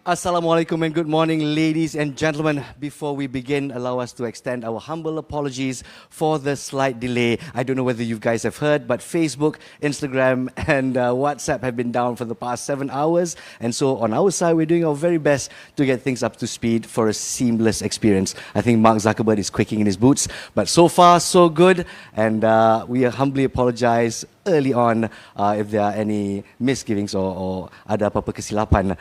Assalamualaikum and good morning, ladies and gentlemen. Before we begin, allow us to extend our humble apologies for the slight delay. I don't know whether you guys have heard, but Facebook, Instagram and WhatsApp have been down for the past 7 hours. And so on our side, we're doing our very best to get things up to speed for a seamless experience. I think Mark Zuckerberg is quaking in his boots, but so far so good. And we humbly apologize early on if there are any misgivings or ada apa-apa kesilapan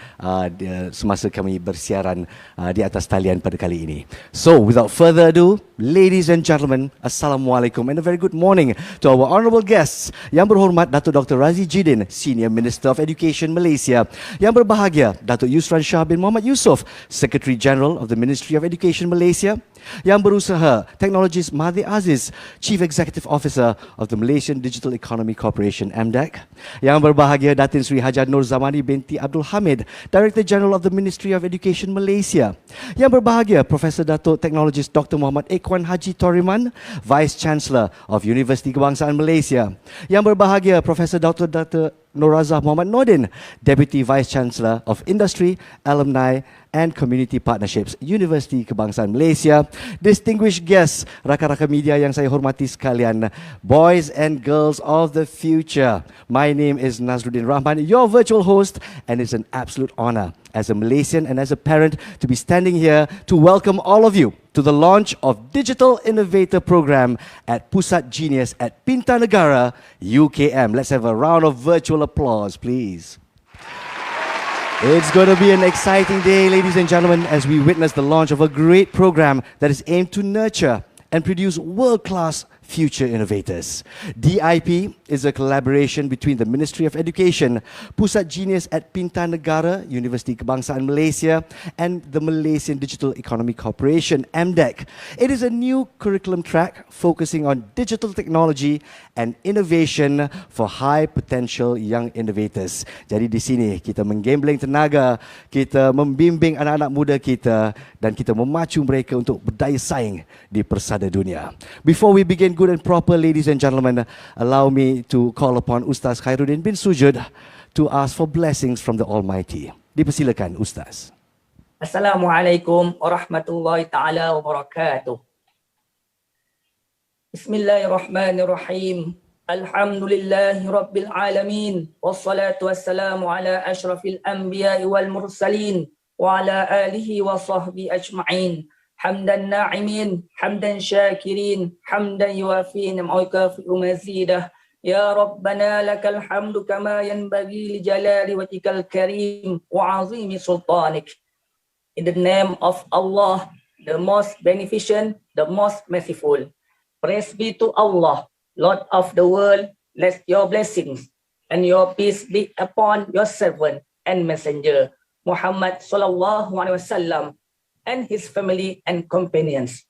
semasa kami bersiaran di atas talian pada kali ini. So, without further ado, ladies and gentlemen, Assalamualaikum and a very good morning to our honourable guests. Yang berhormat Datuk Dr. Radzi Jidin, Senior Minister of Education Malaysia. Yang berbahagia Datuk Yusran Shah bin Muhammad Yusof, Secretary General of the Ministry of Education Malaysia. Yang berusaha Technologist Mahathir Aziz, Chief Executive Officer of the Malaysian Digital Economy Corporation MDEC. Yang berbahagia Datin Sri Hajar Nur Zamani binti Abdul Hamid, Director General of the Ministry of Education Malaysia. Yang berbahagia Profesor Datuk Technologist Dr. Muhammad Ekwan Haji Toriman, Vice Chancellor of Universiti Kebangsaan Malaysia. Yang berbahagia Profesor Dr. Norazah Muhammad Nordin, Deputy Vice Chancellor of Industry, Alumni and Community Partnerships, Universiti Kebangsaan Malaysia. Distinguished guests, rakan-rakan media yang saya hormati sekalian, boys and girls of the future. My name is Nazruddin Rahman, your virtual host, and it's an absolute honor as a Malaysian and as a parent to be standing here to welcome all of you to the launch of Digital Innovator program at Pusat GENIUS at Pintar Negara, UKM. Let's have a round of virtual applause, please. It's going to be an exciting day, ladies and gentlemen, as we witness the launch of a great program that is aimed to nurture and produce world-class future innovators. DIP is a collaboration between the Ministry of Education, Pusat GENIUS at Pintar Negara, Universiti Kebangsaan Malaysia, and the Malaysian Digital Economy Corporation, MDEC. It is a new curriculum track focusing on digital technology and innovation for high potential young innovators. Jadi di sini kita menggambling tenaga, kita membimbing anak-anak muda kita dan kita memacu mereka untuk berdaya saing di persada dunia. Before we begin good and proper, ladies and gentlemen, allow me to call upon Ustaz Khairuddin bin Sujud to ask for blessings from the Almighty. Dipersilakan, Ustaz. Assalamualaikum warahmatullahi ta'ala wabarakatuh. Bismillahirrahmanirrahim. Alhamdulillahi rabbil alamin. Wassalatu wassalamu ala ashrafil anbiya'i wal mursalin wa ala alihi wa sahbihi ajma'in. حمدا ناعمين حمدا شاكرين حمدا يوافي نعمه ويكافئ مزيده يا ربنا لك الحمد كما ينبغي لجلال وجهك الكريم وعظيم سلطانك. In the name of Allah, the most beneficent, the most merciful. Praise be to Allah, Lord of the world. Let your blessings and your peace be upon your servant and messenger Muhammad sallallahu alaihi wasallam and his family and companions.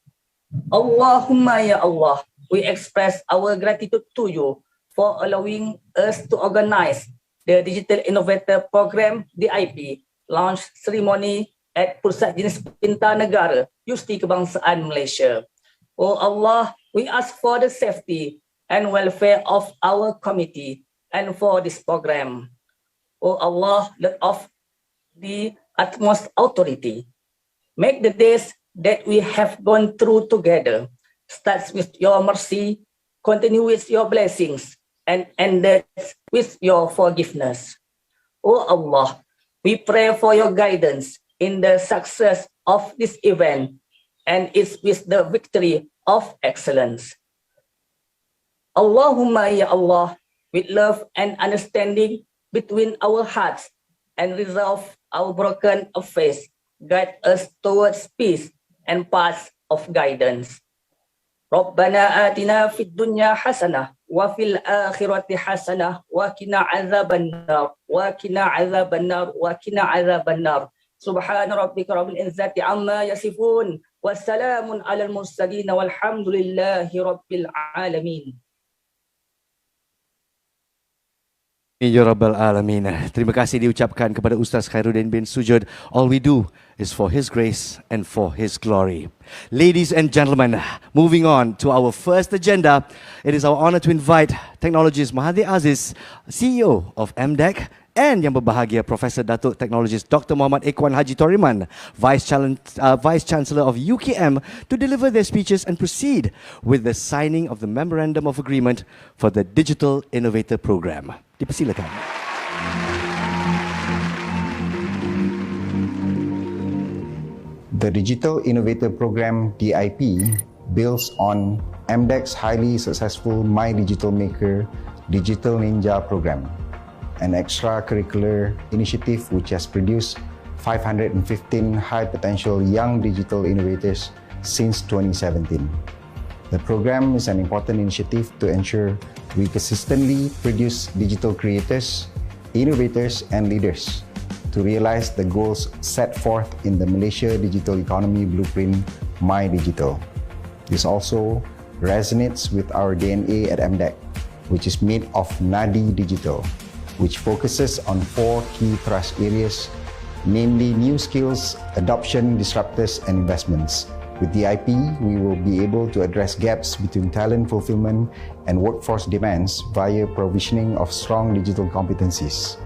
Allahumma ya Allah, we express our gratitude to you for allowing us to organize the Digital Innovator Program DIP launch ceremony at Pusat GENIUS Pintar Negara, Universiti Kebangsaan Malaysia. Oh Allah, we ask for the safety and welfare of our committee and for this program. Oh Allah, Lord of the utmost authority, make the days that we have gone through together starts with your mercy, continue with your blessings, and ends with your forgiveness. Oh Allah, we pray for your guidance in the success of this event and it's with the victory of excellence. Allahumma ya Allah, with love and understanding between our hearts and resolve our broken affairs, guide us towards peace and paths of guidance. Rabbana atina fid dunya hasanah wa fil akhirati hasanah wa qina azaban nar wa qina azaban nar wa qina azaban nar. Subhana rabbika rabbil izzati amma yasifun Wassalamun alal mursalin walhamdulillahi rabbil alamin. Ya Rabbal Alamin. Terima kasih diucapkan kepada Ustaz Khairuddin bin Sujud. All we do is for His grace and for His glory. Ladies and gentlemen, moving on to our first agenda, it is our honor to invite Technologist Mahathir Aziz, CEO of MDEC, and yang berbahagia Profesor Datuk Technologist Dr. Muhammad Ekwan Haji Toriman, Vice Chancellor of UKM, to deliver their speeches and proceed with the signing of the Memorandum of Agreement for the Digital Innovator Program. Dipersilakan. The Digital Innovator Program, DIP, builds on MDEC's highly successful My Digital Maker Digital Ninja program, an extracurricular initiative which has produced 515 high-potential young digital innovators since 2017. The program is an important initiative to ensure we consistently produce digital creators, innovators, and leaders to realize the goals set forth in the Malaysia Digital Economy Blueprint, My Digital. This also resonates with our DNA at MDEC, which is made of Nadi Digital, which focuses on 4 key thrust areas, namely new skills, adoption, disruptors, and investments. With DIP, we will be able to address gaps between talent fulfillment and workforce demands via provisioning of strong digital competencies.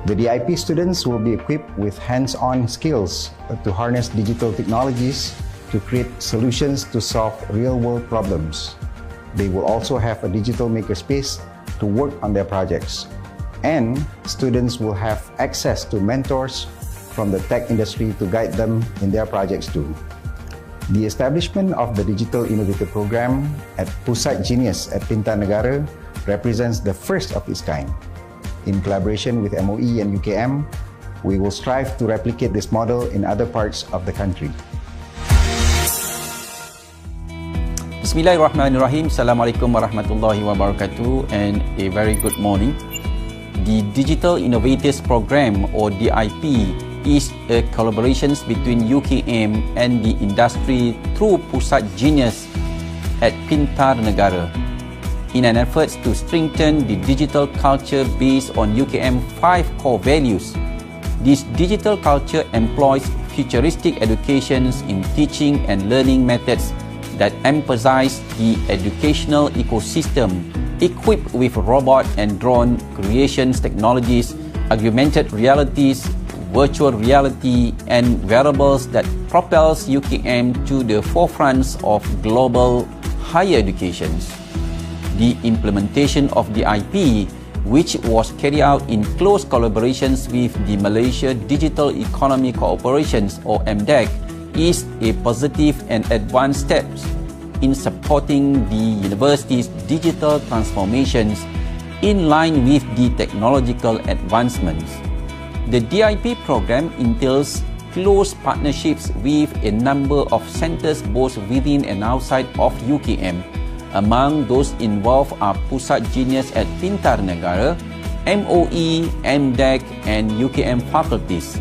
The DIP students will be equipped with hands-on skills to harness digital technologies to create solutions to solve real-world problems. They will also have a digital makerspace to work on their projects. And students will have access to mentors from the tech industry to guide them in their projects too. The establishment of the Digital Innovator Program at Pusat GENIUS Pintar Negara represents the first of its kind. In collaboration with MOE and UKM, we will strive to replicate this model in other parts of the country. Bismillahirrahmanirrahim. Assalamualaikum warahmatullahi wabarakatuh, and a very good morning. The Digital Innovators Program, or DIP, is a collaboration between UKM and the industry through Pusat GENIUS at Pintar Negara in an effort to strengthen the digital culture based on UKM 5 core values. This digital culture employs futuristic educations in teaching and learning methods that emphasize the educational ecosystem equipped with robot and drone creations technologies, augmented realities, virtual reality, and wearables that propels UKM to the forefronts of global higher education. The implementation of the IP, which was carried out in close collaborations with the Malaysia Digital Economy Corporations, or MDEC, is a positive and advanced step in supporting the university's digital transformations in line with the technological advancements. The DIP program entails close partnerships with a number of centres both within and outside of UKM. Among those involved are Pusat GENIUS at Pintar Negara, MOE, MDEC, and UKM faculties.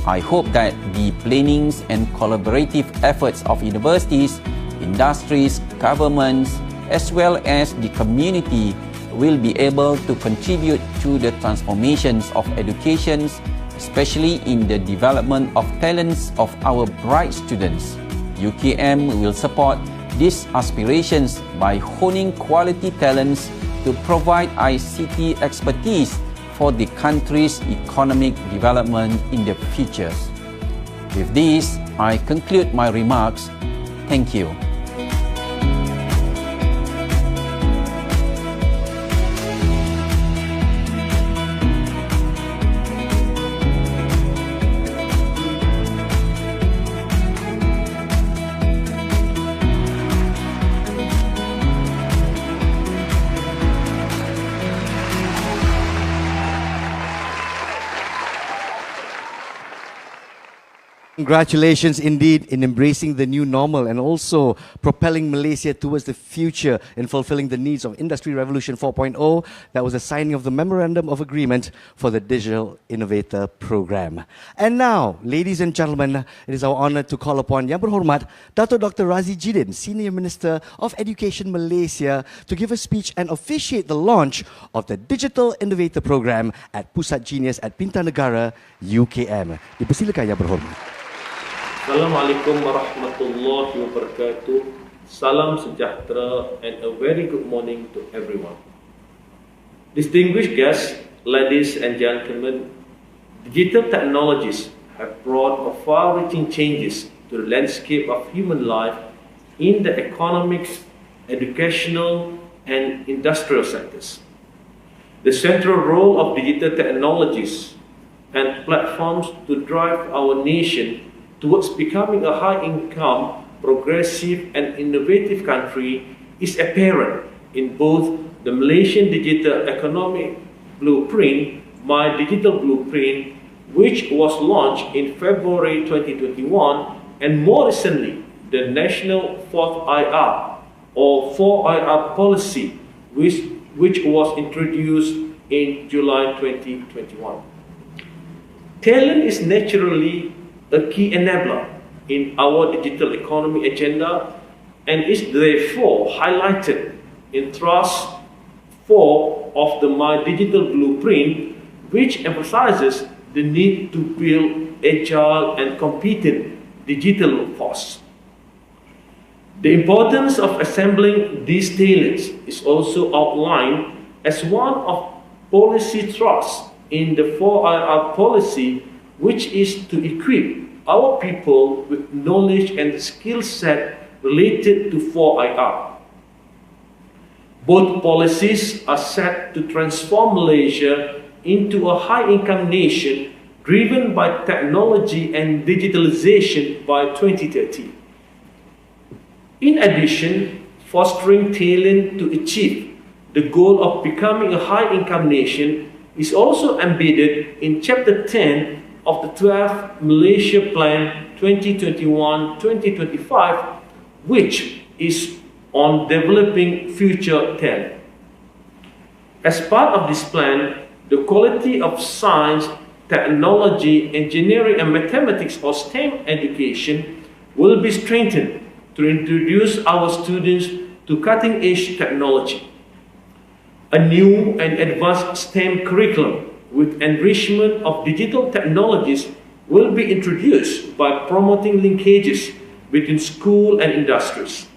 I hope that the plannings and collaborative efforts of universities, industries, governments, as well as the community will be able to contribute to the transformations of education, especially in the development of talents of our bright students. UKM will support these aspirations by honing quality talents to provide ICT expertise for the country's economic development in the future. With this, I conclude my remarks. Thank you. Congratulations indeed in embracing the new normal and also propelling Malaysia towards the future in fulfilling the needs of Industry Revolution 4.0. That was the signing of the Memorandum of Agreement for the Digital Innovator Program. And now, ladies and gentlemen, it is our honor to call upon Yang Berhormat Datuk Dr. Radzi Jidin, Senior Minister of Education Malaysia, to give a speech and officiate the launch of the Digital Innovator Program at Pusat GENIUS Pintar Negara, UKM. Dipersilakan Yang Berhormat. Assalamualaikum warahmatullahi wabarakatuh. Salam sejahtera and a very good morning to everyone. Distinguished guests, ladies and gentlemen, digital technologies have brought far-reaching changes to the landscape of human life in the economic, educational, and industrial sectors. The central role of digital technologies and platforms to drive our nation towards becoming a high-income, progressive and innovative country is apparent in both the Malaysian Digital Economic Blueprint, My Digital Blueprint, which was launched in February 2021, and more recently, the National 4th IR or 4IR policy, which was introduced in July 2021. Talent is naturally a key enabler in our digital economy agenda and is therefore highlighted in Thrust 4 of the My Digital Blueprint, which emphasizes the need to build agile and competent digital workforce. The importance of assembling these talents is also outlined as one of policy thrusts in the 4IR policy, which is to equip our people with knowledge and skill set related to 4IR. Both policies are set to transform Malaysia into a high-income nation driven by technology and digitalization by 2030. In addition, fostering talent to achieve the goal of becoming a high-income nation is also embedded in Chapter 10 of the 12th Malaysia Plan 2021-2025, which is on developing future talent. As part of this plan, the quality of science, technology, engineering and mathematics or STEM education will be strengthened to introduce our students to cutting-edge technology. A new and advanced STEM curriculum with enrichment of digital technologies will be introduced by promoting linkages between school and industries.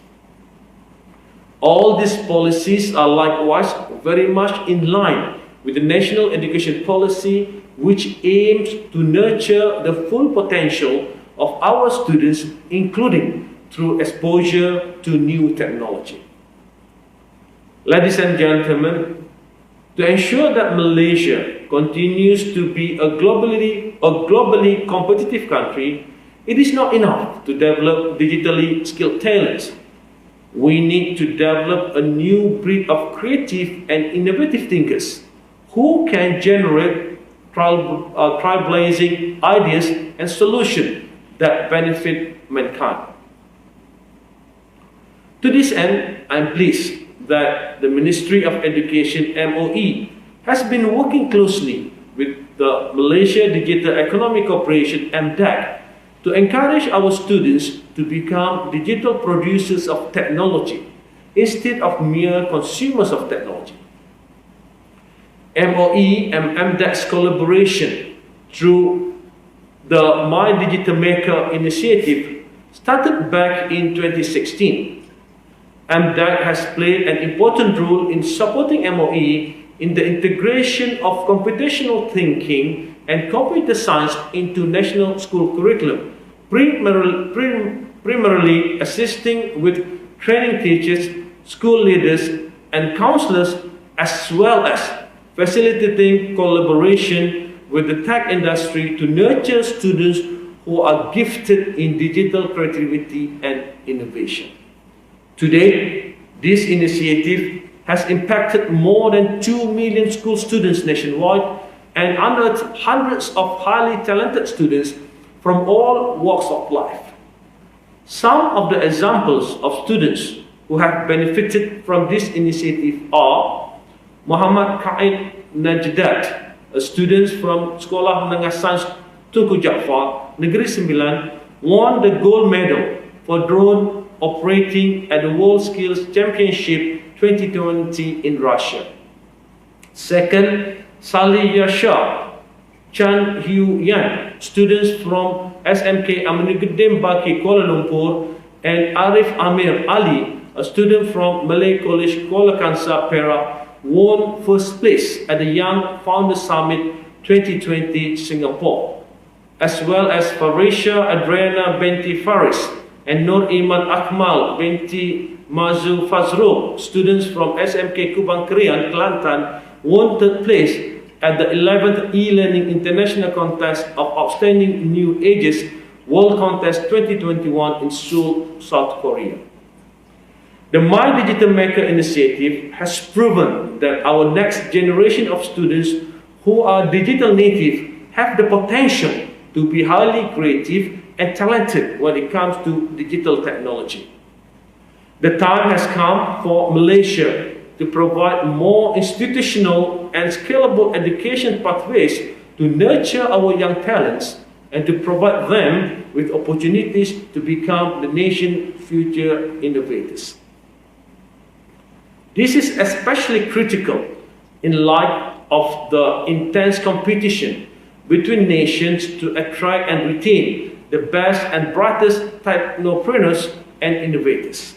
All these policies are likewise very much in line with the National Education Policy, which aims to nurture the full potential of our students, including through exposure to new technology. Ladies and gentlemen, to ensure that Malaysia continues to be a globally competitive country, it is not enough to develop digitally skilled talents. We need to develop a new breed of creative and innovative thinkers who can generate trailblazing ideas and solutions that benefit mankind. To this end, I am pleased that the Ministry of Education MOE has been working closely with the Malaysia Digital Economic Corporation MDEC to encourage our students to become digital producers of technology instead of mere consumers of technology. MOE and MDEC's collaboration through the My Digital Maker initiative started back in 2016. MDEC has played an important role in supporting MOE in the integration of computational thinking and computer science into national school curriculum, primarily assisting with training teachers, school leaders, and counselors, as well as facilitating collaboration with the tech industry to nurture students who are gifted in digital creativity and innovation. Today, this initiative has impacted more than 2 million school students nationwide and unearthed hundreds of highly talented students from all walks of life. Some of the examples of students who have benefited from this initiative are Muhammad Qaid Najdat, a student from Sekolah Menengah Sains Tunku Jaafar, Negeri Sembilan, won the gold medal for drone operating at the World Skills Championship 2020 in Russia. Second, Salih Yashar Chan Hu Yan, students from SMK Aminuddin Baki Kuala Lumpur, and Arif Amir Ali, a student from Malay College Kuala Kangsar, Perak, won first place at the Young Founders Summit 2020 Singapore, as well as Farisha Adriana binti Faris and Nur Iman Akmal binti Mazu Fazrul, students from SMK Kubang Krian, Kelantan, won third place at the 11th E-Learning International Contest of Outstanding New Ages World Contest 2021 in Seoul, South Korea. The My Digital Maker initiative has proven that our next generation of students who are digital native have the potential to be highly creative and talented when it comes to digital technology. The time has come for Malaysia to provide more institutional and scalable education pathways to nurture our young talents and to provide them with opportunities to become the nation's future innovators. This is especially critical in light of the intense competition between nations to attract and retain the best and brightest technopreneurs and innovators.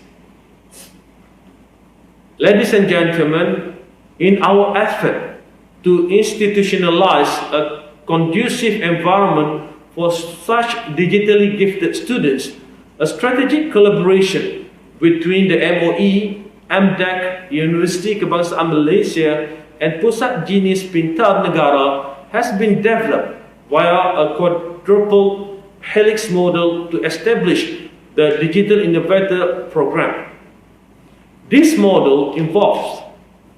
Ladies and gentlemen, in our effort to institutionalize a conducive environment for such digitally gifted students, a strategic collaboration between the MOE, MDEC, Universiti Kebangsaan Malaysia, and Pusat GENIUS Pintar Negara has been developed via a quadruple helix model to establish the Digital Innovator program. This model involves,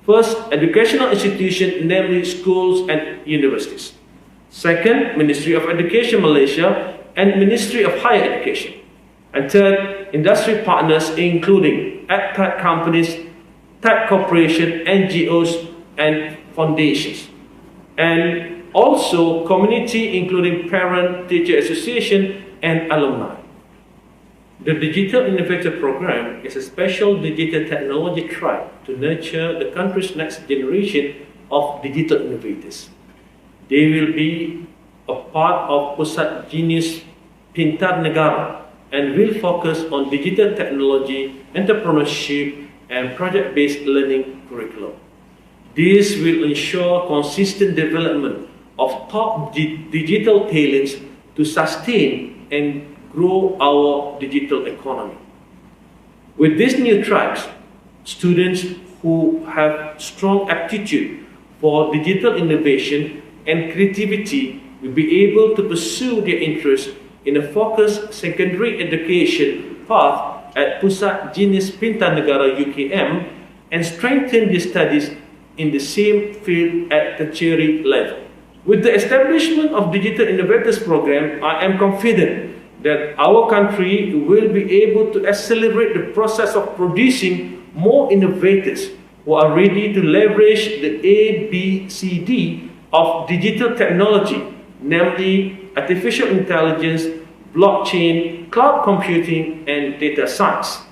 first, educational institutions, namely schools and universities. Second, Ministry of Education Malaysia and Ministry of Higher Education. And third, industry partners including EdTech companies, tech corporations, NGOs, and foundations. And also community including parent, teacher association, and alumni. The Digital Innovator program is a special digital technology track to nurture the country's next generation of digital innovators. They will be a part of Pusat GENIUS Pintar Negara and will focus on digital technology, entrepreneurship, and project-based learning curriculum. This will ensure consistent development of top digital talents to sustain and grow our digital economy. With these new tracks, students who have strong aptitude for digital innovation and creativity will be able to pursue their interests in a focused secondary education path at Pusat GENIUS Pintar Negara UKM and strengthen their studies in the same field at tertiary level. With the establishment of Digital Innovators program, I am confident that our country will be able to accelerate the process of producing more innovators who are ready to leverage the ABCD of digital technology, namely artificial intelligence, blockchain, cloud computing, and data science.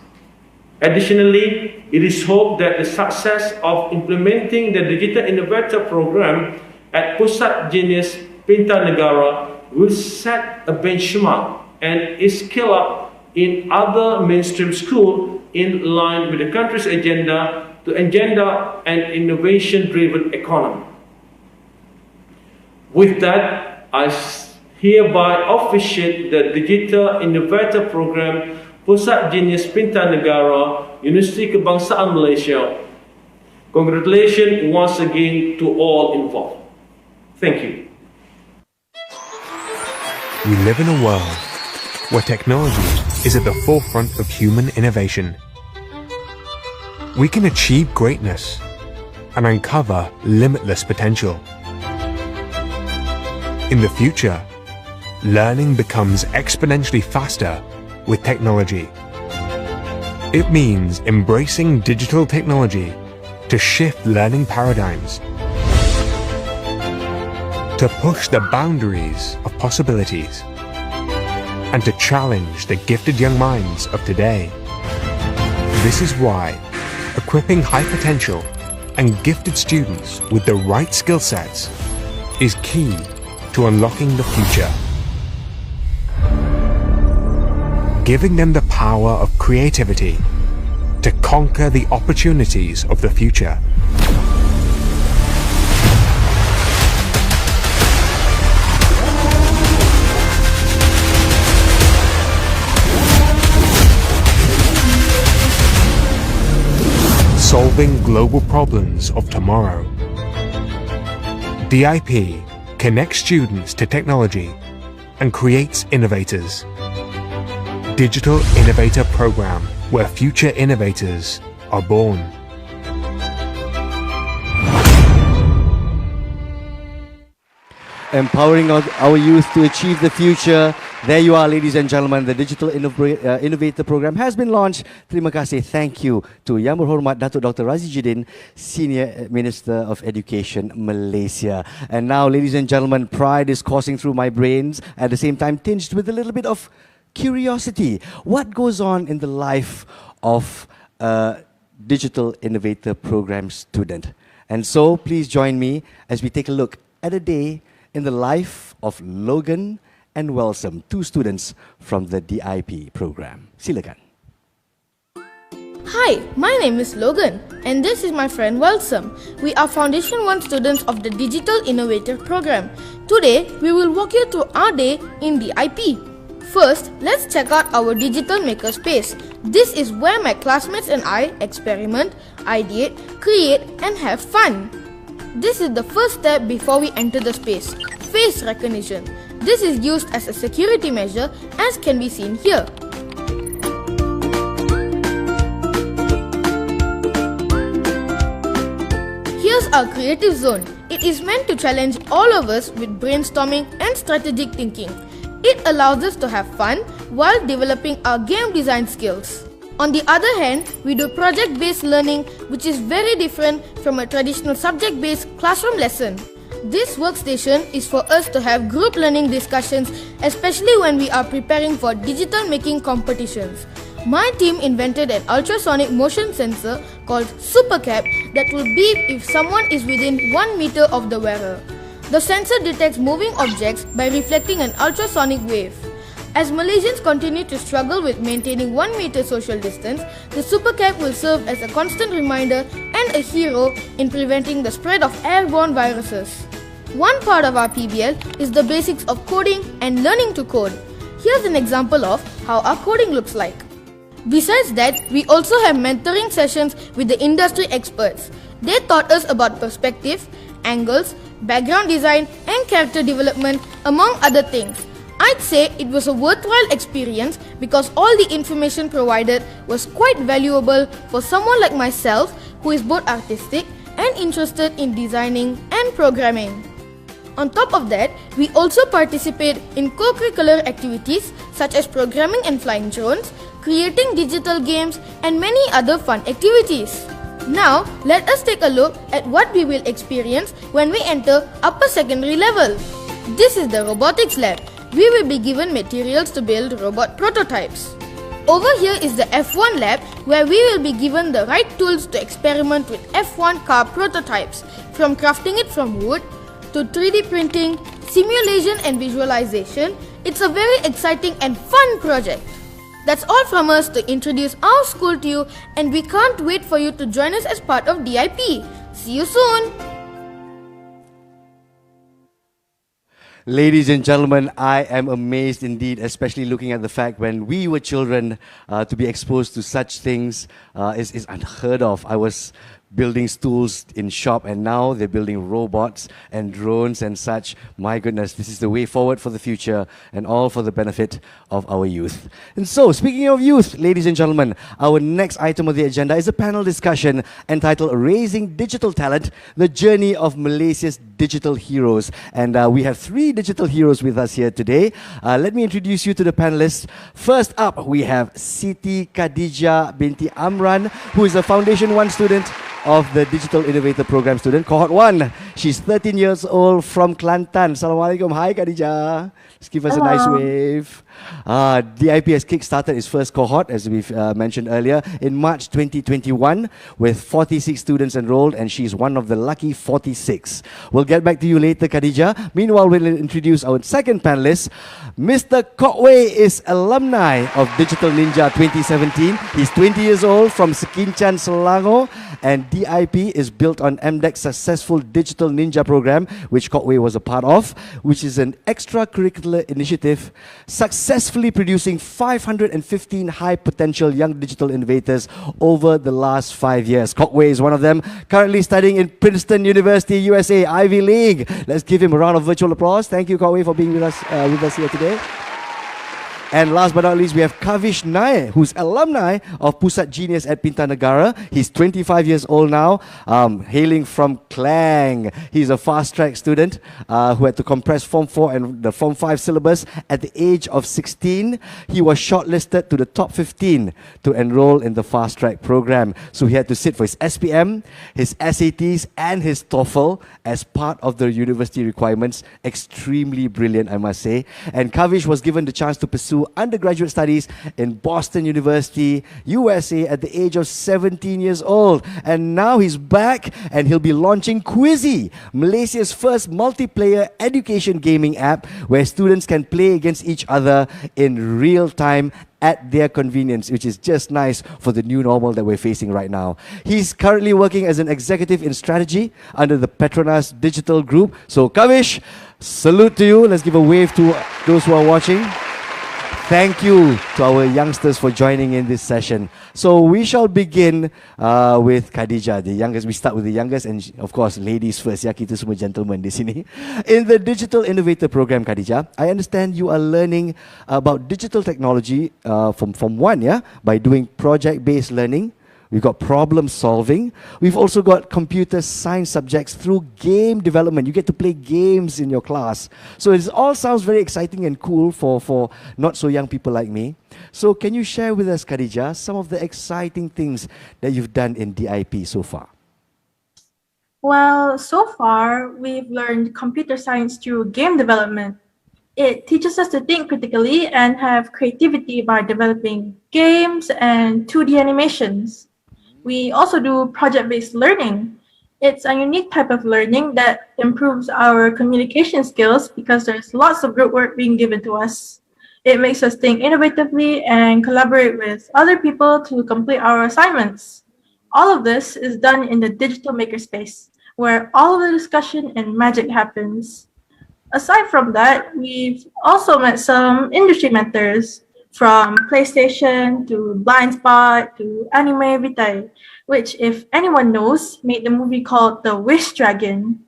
Additionally, it is hoped that the success of implementing the Digital Innovator program at Pusat GENIUS Pintar Negara will set a benchmark and is scaled up in other mainstream schools in line with the country's agenda to engender an innovation-driven economy. With that, I hereby officiate the Digital Innovator program Pusat GENIUS Pintar Negara, Universiti Kebangsaan Malaysia. Congratulations once again to all involved. Thank you. We live in a world where technology is at the forefront of human innovation. We can achieve greatness and uncover limitless potential. In the future, learning becomes exponentially faster with technology. It means embracing digital technology to shift learning paradigms, to push the boundaries of possibilities, and to challenge the gifted young minds of today. This is why equipping high potential and gifted students with the right skill sets is key to unlocking the future. Giving them the power of creativity to conquer the opportunities of the future. Solving global problems of tomorrow. DIP connects students to technology and creates innovators. Digital Innovator Program, where future innovators are born. Empowering our youth to achieve the future. There you are, ladies and gentlemen. The Digital Innovator Program has been launched. Terima kasih. Thank you to Yang Berhormat Datuk Dr. Radzi Jidin, Senior Minister of Education Malaysia. And now, ladies and gentlemen, pride is coursing through my brains, at the same time tinged with a little bit of curiosity. What goes on in the life of a Digital Innovator Program student? And so, please join me as we take a look at a day in the life of Logan and Welsam, two students from the DIP program. Silakan. Hi, my name is Logan and this is my friend Welsam. We are Foundation 1 students of the Digital Innovator Program. Today, we will walk you through our day in DIP. First, let's check out our digital makerspace. This is where my classmates and I experiment, ideate, create and have fun. This is the first step before we enter the space, face recognition. This is used as a security measure as can be seen here. Here's our creative zone. It is meant to challenge all of us with brainstorming and strategic thinking. It allows us to have fun while developing our game design skills. On the other hand, we do project-based learning, which is very different from a traditional subject-based classroom lesson. This workstation is for us to have group learning discussions, especially when we are preparing for digital making competitions. My team invented an ultrasonic motion sensor called SuperCap that will beep if someone is within 1 meter of the wearer. The sensor detects moving objects by reflecting an ultrasonic wave. As Malaysians continue to struggle with maintaining 1 meter social distance, the SuperCap will serve as a constant reminder and a hero in preventing the spread of airborne viruses. One part of our PBL is the basics of coding and learning to code. Here's an example of how our coding looks like. Besides that, we also have mentoring sessions with the industry experts. They taught us about perspective, angles, background design and character development, among other things. I'd say it was a worthwhile experience because all the information provided was quite valuable for someone like myself who is both artistic and interested in designing and programming. On top of that, we also participate in co-curricular activities such as programming and flying drones, creating digital games and many other fun activities. Now, let us take a look at what we will experience when we enter upper secondary level. This is the robotics lab. We will be given materials to build robot prototypes. Over here is the F1 lab where we will be given the right tools to experiment with F1 car prototypes, from crafting it from wood to 3D printing, simulation and visualization. It's a very exciting and fun project. That's all from us to introduce our school to you, and we can't wait for you to join us as part of DIP. See you soon! Ladies and gentlemen, I am amazed indeed, especially looking at the fact when we were children, to be exposed to such things is unheard of. I was building stools in shop, and now they're building robots and drones and such. My goodness, this is the way forward for the future, and all for the benefit of our youth. And so, speaking of youth, ladies and gentlemen, our next item of the agenda is a panel discussion entitled Raising Digital Talent, the Journey of Malaysia's Digital Heroes. And we have 3 digital heroes with us here today. Let me introduce you to the panelists. First up, we have Siti Khadijah binti Amran, who is a Foundation 1 student of the Digital Innovator Program student, Cohort 1. She's 13 years old from Kelantan. Assalamualaikum. Hi, Khadijah. Let's give us a nice wave. DIP has kick-started its first cohort, as we've mentioned earlier, in March 2021, with 46 students enrolled, and she's one of the lucky 46. We'll get back to you later, Khadijah. Meanwhile, we'll introduce our second panelist. Mr. Kokway is alumni of Digital Ninja 2017. He's 20 years old from Sekinchan, Selangor, and DIP is built on MDEC's successful Digital Ninja program, which Kokway was a part of, which is an extracurricular initiative successfully producing 515 high-potential young digital innovators over the last 5 years. Kokway is one of them, currently studying in Princeton University, USA, Ivy League. Let's give him a round of virtual applause. Thank you, Kokway, for being with us here today. And last but not least, we have Kavish Nair, who's alumni of Pusat GENIUS Pintar Negara. He's 25 years old now, hailing from Klang. He's a fast-track student who had to compress Form 4 and the Form 5 syllabus at the age of 16. He was shortlisted to the top 15 to enroll in the fast-track program. So he had to sit for his SPM, his SATs, and his TOEFL as part of the university requirements. Extremely brilliant, I must say. And Kavish was given the chance to pursue undergraduate studies in Boston University, USA at the age of 17 years old. And now he's back and he'll be launching Quizzy, Malaysia's first multiplayer education gaming app where students can play against each other in real time at their convenience, which is just nice for the new normal that we're facing right now. He's currently working as an executive in strategy under the Petronas Digital Group. So Kavish, salute to you. Let's give a wave to those who are watching. Thank you to our youngsters for joining in this session. So we shall begin with Khadijah, the youngest. We start with the youngest, and of course, ladies first. Ya, kita semua gentlemen di sini. In the Digital Innovator Program, Khadijah, I understand you are learning about digital technology from one, by doing project-based learning. We've got problem solving. We've also got computer science subjects through game development. You get to play games in your class. So it all sounds very exciting and cool for not so young people like me. So can you share with us, Khadijah, some of the exciting things that you've done in DIP so far? Well, so far, we've learned computer science through game development. It teaches us to think critically and have creativity by developing games and 2D animations. We also do project-based learning. It's a unique type of learning that improves our communication skills because there's lots of group work being given to us. It makes us think innovatively and collaborate with other people to complete our assignments. All of this is done in the digital makerspace, where all of the discussion and magic happens. Aside from that, we've also met some industry mentors, from PlayStation to Blind Spot to Anime Vitae, which, if anyone knows, made the movie called The Wish Dragon.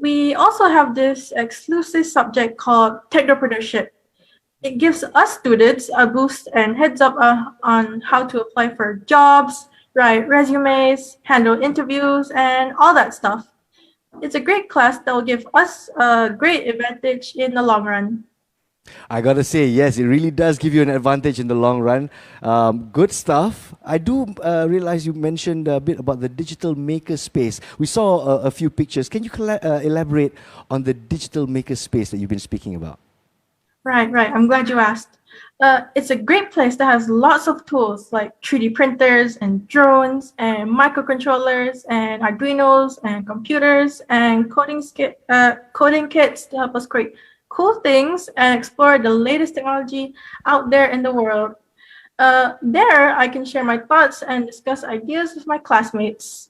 We also have this exclusive subject called Technopreneurship. It gives us students a boost and heads up on how to apply for jobs, write resumes, handle interviews, and all that stuff. It's a great class that will give us a great advantage in the long run. I gotta say, yes, it really does give you an advantage in the long run. Good stuff. I do realize you mentioned a bit about the digital maker space. We saw a few pictures. Can you elaborate on the digital maker space that you've been speaking about? Right. I'm glad you asked. It's a great place that has lots of tools like 3D printers and drones and microcontrollers and Arduinos and computers and coding kits to help us create cool things and explore the latest technology out there in the world. There, I can share my thoughts and discuss ideas with my classmates.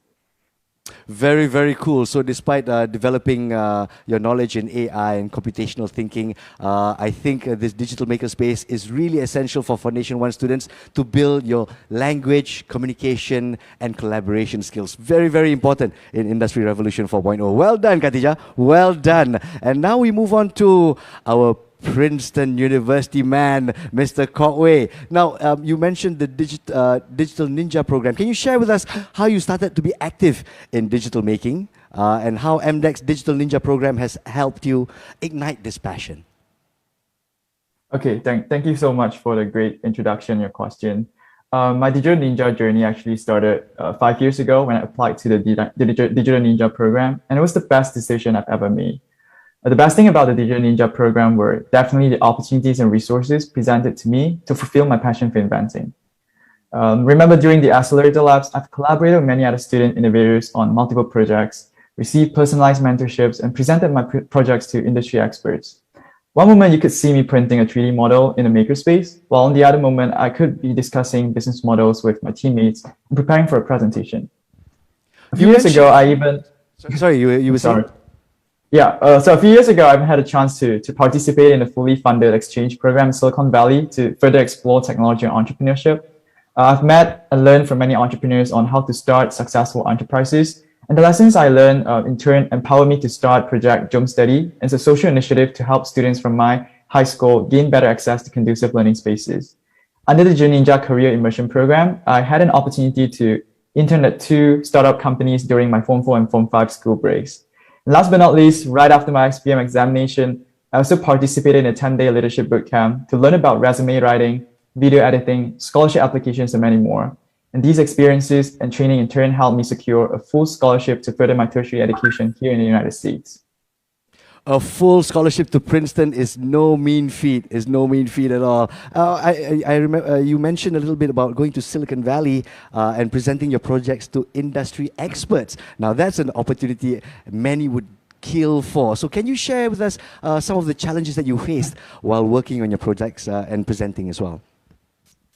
Very, very cool. So, despite developing your knowledge in AI and computational thinking, I think this digital makerspace is really essential for Foundation 1 students to build your language, communication, and collaboration skills. Very, very important in Industry Revolution 4.0. Well done, Khatijah. Well done. And now we move on to our Princeton University man, Mr. Kotway. Now, you mentioned the Digital Ninja program. Can you share with us how you started to be active in digital making and how MDEC's Digital Ninja program has helped you ignite this passion? Okay, thank you so much for the great introduction, your question. My Digital Ninja journey actually started 5 years ago when I applied to the Digital Ninja program, and it was the best decision I've ever made. The best thing about the Digital Ninja program were definitely the opportunities and resources presented to me to fulfill my passion for inventing. Remember, during the Accelerator Labs, I've collaborated with many other student innovators on multiple projects, received personalized mentorships, and presented my projects to industry experts. One moment you could see me printing a 3D model in a makerspace, while on the other moment I could be discussing business models with my teammates and preparing for a presentation. A few years ago, I even... Sorry, you were sorry. saying? Yeah, so a few years ago, I've had a chance to participate in a fully funded exchange program in Silicon Valley to further explore technology and entrepreneurship. I've met and learned from many entrepreneurs on how to start successful enterprises. And the lessons I learned in turn empower me to start Project Jom Study as a social initiative to help students from my high school gain better access to conducive learning spaces. Under the Ninja Career Immersion Program, I had an opportunity to intern at 2 startup companies during my Form 4 and Form 5 school breaks. And last but not least, right after my XPM examination, I also participated in a 10-day leadership bootcamp to learn about resume writing, video editing, scholarship applications, and many more. And these experiences and training in turn helped me secure a full scholarship to further my tertiary education here in the United States. A full scholarship to Princeton is no mean feat. Is no mean feat at all. I remember you mentioned a little bit about going to Silicon Valley and presenting your projects to industry experts. Now that's an opportunity many would kill for. So can you share with us some of the challenges that you faced while working on your projects and presenting as well?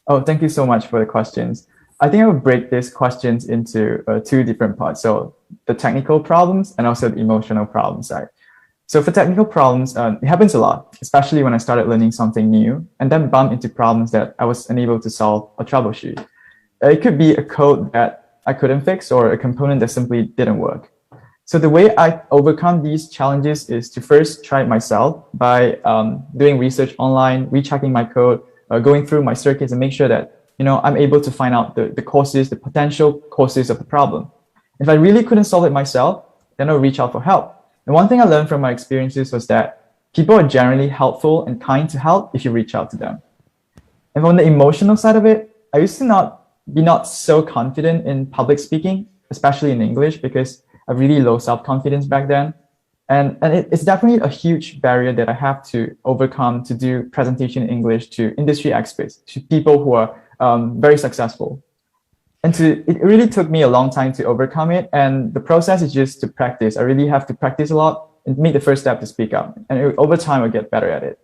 Oh, thank you so much for the questions. I think I would break these questions into 2 different parts. So the technical problems and also the emotional problems side. So for technical problems, it happens a lot, especially when I started learning something new and then bump into problems that I was unable to solve or troubleshoot. It could be a code that I couldn't fix or a component that simply didn't work. So the way I overcome these challenges is to first try it myself by doing research online, rechecking my code, going through my circuits and make sure that I'm able to find out the causes, the potential causes of the problem. If I really couldn't solve it myself, then I'll reach out for help. And one thing I learned from my experiences was that people are generally helpful and kind to help if you reach out to them. And from the emotional side of it, I used to be not so confident in public speaking, especially in English, because I have really low self-confidence back then. And it's definitely a huge barrier that I have to overcome to do presentation in English to industry experts, to people who are very successful. And it really took me a long time to overcome it. And the process is just to practice. I really have to practice a lot and make the first step to speak up. And over time, I'll get better at it.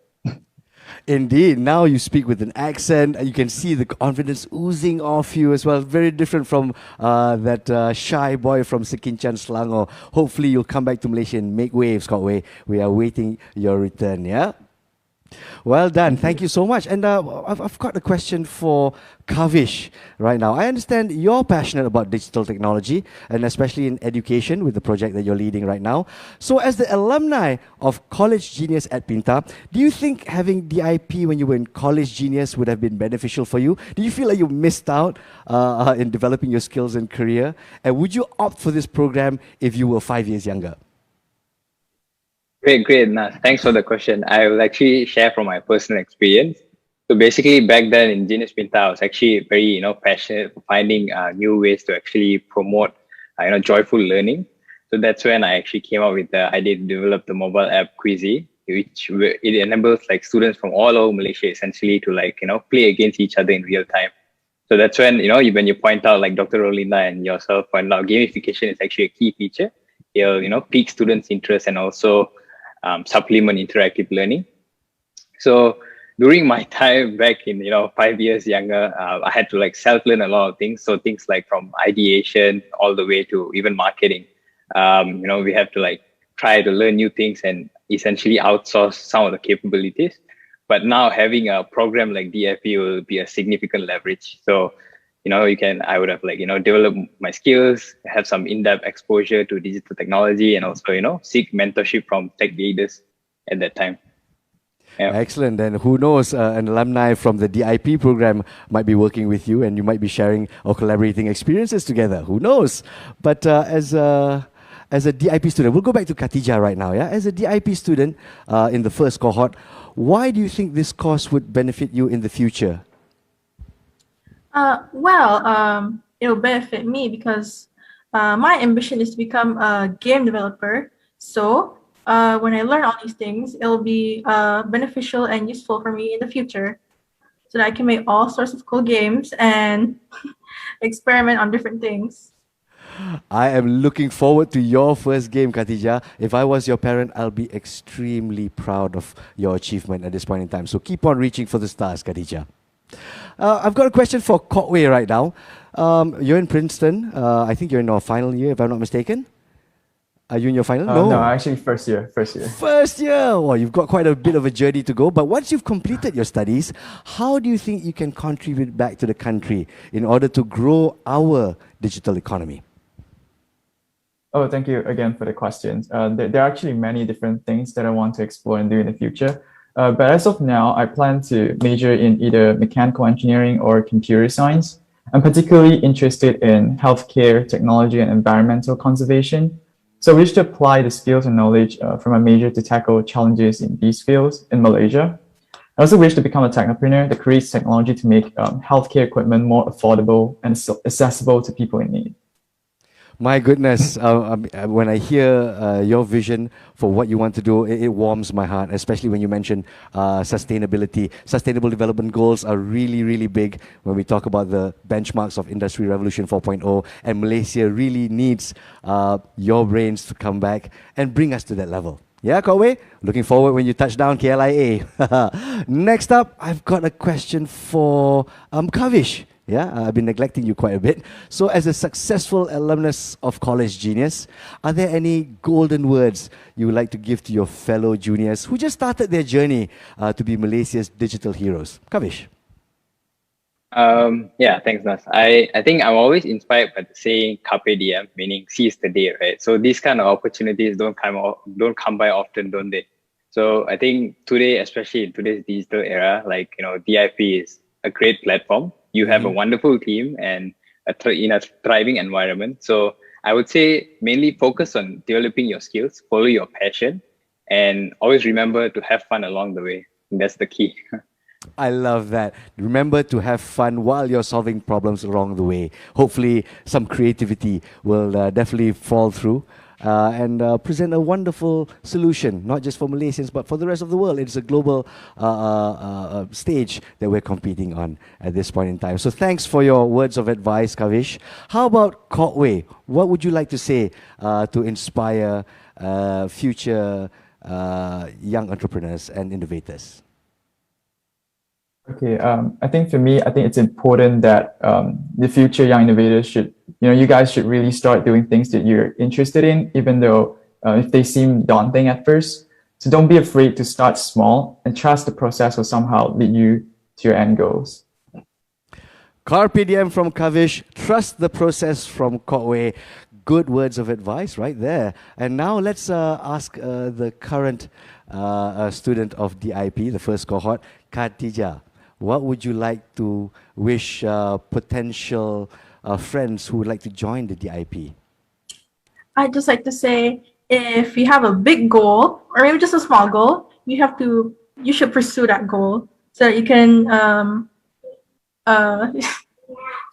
Indeed. Now you speak with an accent. You can see the confidence oozing off you as well. Very different from that shy boy from Sekinchan, Selangor. Hopefully, you'll come back to Malaysia and make waves, Kotway. We are waiting your return, yeah? Well done. Thank you so much. And I've got a question for Kavish right now. I understand you're passionate about digital technology and especially in education with the project that you're leading right now. So as the alumni of College Genius at Pintar, do you think having DIP when you were in College Genius would have been beneficial for you? Do you feel like you missed out in developing your skills and career? And would you opt for this program if you were 5 years younger? Great. Nah, thanks for the question. I will actually share from my personal experience. So basically, back then in Genius Pintar, I was actually very, passionate for finding new ways to actually promote, joyful learning. So that's when I actually came up with the idea to develop the mobile app Quizy, which it enables like students from all over Malaysia essentially to play against each other in real time. So that's when when you point out like Dr. Rolinda and yourself point out gamification is actually a key feature. It'll pique students' interest and also supplement interactive learning. So during my time back in 5 years younger, I had to like self-learn a lot of things. So things like from ideation all the way to even marketing. We have to like try to learn new things and essentially outsource some of the capabilities. But now having a program like DIP will be a significant leverage. So, I would have developed my skills, have some in-depth exposure to digital technology, and also, seek mentorship from tech leaders at that time. Yeah. Excellent. And who knows, an alumni from the DIP program might be working with you and you might be sharing or collaborating experiences together. Who knows? But as a DIP student, we'll go back to Khatijah right now. Yeah, as a DIP student in the first cohort, why do you think this course would benefit you in the future? It'll benefit me because my ambition is to become a game developer. So when I learn all these things, it'll be beneficial and useful for me in the future so that I can make all sorts of cool games and experiment on different things. I am looking forward to your first game, Khatijah. If I was your parent, I'll be extremely proud of your achievement at this point in time. So keep on reaching for the stars, Khatijah. I've got a question for Kotway right now. You're in Princeton. I think you're in your final year, if I'm not mistaken. Are you in your final? No, actually first year. First year! Well, you've got quite a bit of a journey to go. But once you've completed your studies, how do you think you can contribute back to the country in order to grow our digital economy? Oh, thank you again for the questions. There are actually many different things that I want to explore and do in the future. But as of now, I plan to major in either mechanical engineering or computer science. I'm particularly interested in healthcare, technology, and environmental conservation. So I wish to apply the skills and knowledge from my major to tackle challenges in these fields in Malaysia. I also wish to become a technopreneur that creates technology to make healthcare equipment more affordable and accessible to people in need. My goodness, when I hear your vision for what you want to do, it warms my heart, especially when you mention sustainability. Sustainable development goals are really, really big when we talk about the benchmarks of Industry Revolution 4.0, and Malaysia really needs your brains to come back and bring us to that level. Yeah, Kotway? Looking forward when you touch down KLIA. Next up, I've got a question for Kavish. Yeah, I've been neglecting you quite a bit. So as a successful alumnus of College Genius, are there any golden words you would like to give to your fellow juniors who just started their journey to be Malaysia's digital heroes? Kavish. Yeah, thanks, Nas. I think I'm always inspired by the saying "Carpe diem," meaning seize the day, right? So these kind of opportunities don't come by often, don't they? So I think today, especially in today's digital era, DIP is a great platform. You have a wonderful team and in a thriving environment. So I would say mainly focus on developing your skills, follow your passion, and always remember to have fun along the way. That's the key. I love that. Remember to have fun while you're solving problems along the way. Hopefully some creativity will definitely fall through and present a wonderful solution, not just for Malaysians, but for the rest of the world. It's a global stage that we're competing on at this point in time. So thanks for your words of advice, Kavish. How about Kotway? What would you like to say to inspire future young entrepreneurs and innovators? Okay, I think for me, it's important that the future young innovators should, you guys should really start doing things that you're interested in, even though if they seem daunting at first. So don't be afraid to start small and trust the process will somehow lead you to your end goals. Carpe diem from Kavish, trust the process from Kotway. Good words of advice right there. And now let's ask the current student of DIP, the first cohort, Khatijah. What would you like to wish potential friends who would like to join the DIP? I'd just like to say, if you have a big goal or maybe just a small goal, you should pursue that goal so that you can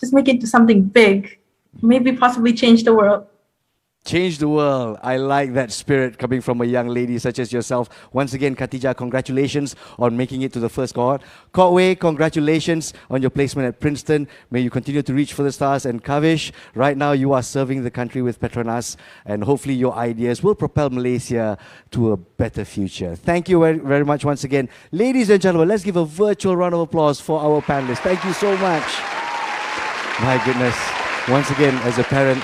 just make it to something big, maybe possibly change the world. Change the world. I like that spirit coming from a young lady such as yourself. Once again, Khatijah, congratulations on making it to the first cohort. Kotway, congratulations on your placement at Princeton. May you continue to reach for the stars. And Kavish, right now you are serving the country with Petronas, and hopefully your ideas will propel Malaysia to a better future. Thank you very, very much once again. Ladies and gentlemen, let's give a virtual round of applause for our panelists. Thank you so much. My goodness. Once again, as a parent,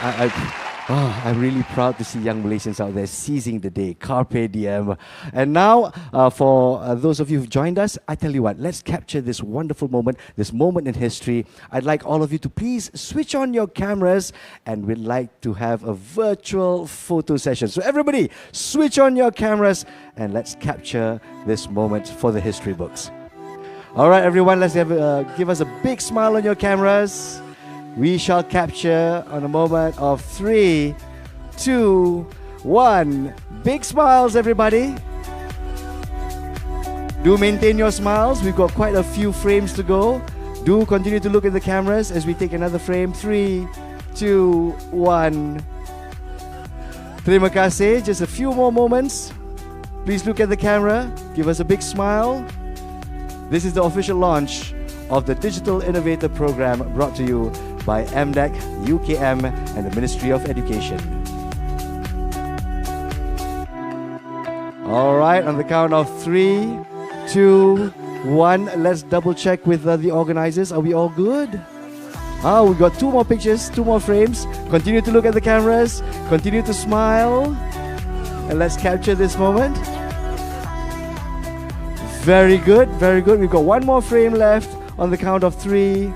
I'm really proud to see young Malaysians out there seizing the day. Carpe diem. And now, for those of you who've joined us, I tell you what, let's capture this wonderful moment, this moment in history. I'd like all of you to please switch on your cameras, and we'd like to have a virtual photo session. So everybody, switch on your cameras and let's capture this moment for the history books. All right, everyone, let's give us a big smile on your cameras. We shall capture on a moment of 3, 2, 1. Big smiles, everybody. Do maintain your smiles. We've got quite a few frames to go. Do continue to look at the cameras as we take another frame. 3, 2, 1. Terima kasih. Just a few more moments. Please look at the camera. Give us a big smile. This is the official launch of the Digital Innovator program brought to you by MDEC, UKM, and the Ministry of Education. All right, on the count of 3, 2, 1, let's double check with the organizers. Are we all good? We've got 2 more pictures, 2 more frames. Continue to look at the cameras, continue to smile, and let's capture this moment. Very good, very good. We've got 1 more frame left on the count of 3,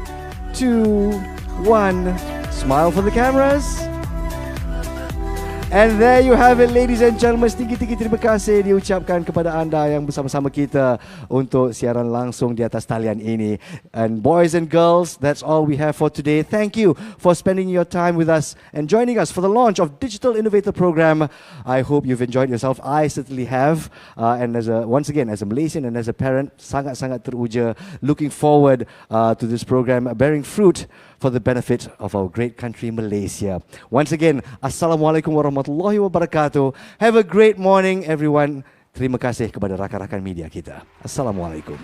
2, 1. Smile for the cameras. And there you have it, ladies and gentlemen. Tinggi-tinggi terima kasih diucapkan kepada anda yang bersama-sama kita untuk siaran langsung di atas talian ini. And boys and girls, that's all we have for today. Thank you for spending your time with us and joining us for the launch of Digital Innovator Program. I hope you've enjoyed yourself. I certainly have. And once again, as a Malaysian and as a parent, sangat-sangat teruja. Looking forward to this program bearing fruit for the benefit of our great country, Malaysia. Once again, Assalamualaikum warahmatullahi wabarakatuh. Have a great morning, everyone. Terima kasih kepada rakan-rakan media kita. Assalamualaikum.